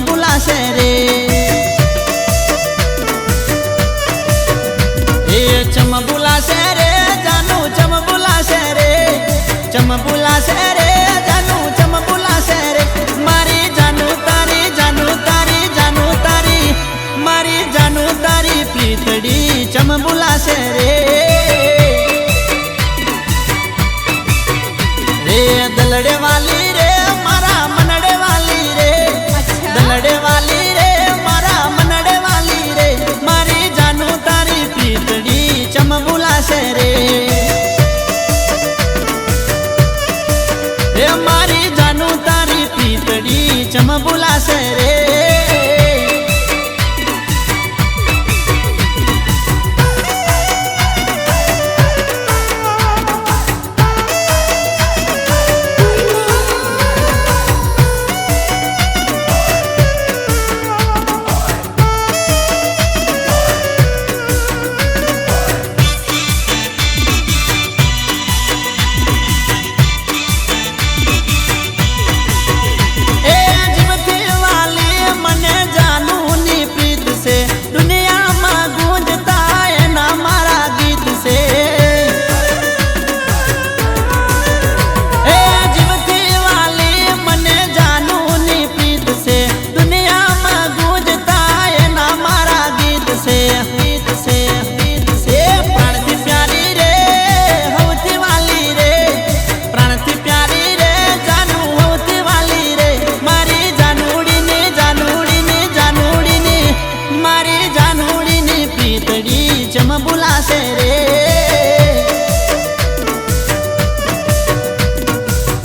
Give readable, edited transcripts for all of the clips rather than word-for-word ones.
बुलासे रे। चम बुलासे रे जानू चम बुलासे रे, चम बुलासे रे जानू चम बुलासे रे। मारी जानू तारी जानू तारी जानू तारी, मारी जानू तारी प्रीतड़ी चम बुलासे रे। रे दलड़े वाली रे मारा मनड़े वाली रे, दलड़े वाली रे मारा मनड़े वाली रे। मारी जानू तारी प्रीतड़ी चम बुलासे रे। हे मारी जानू तारी प्रीतड़ी चम बुलासे रे।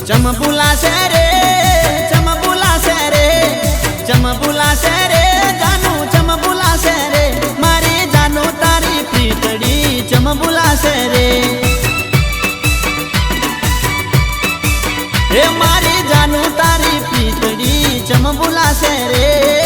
चम बुलासे रे, चम बुलासे रे, चम बुलासे रे, चम बुलासे रे जानू चम बुलासे रे। मारी जानू तारी प्रीतड़ी चम बुलासे रे। हे मारी जानू तारी प्रीतड़ी चम बुलासे रे।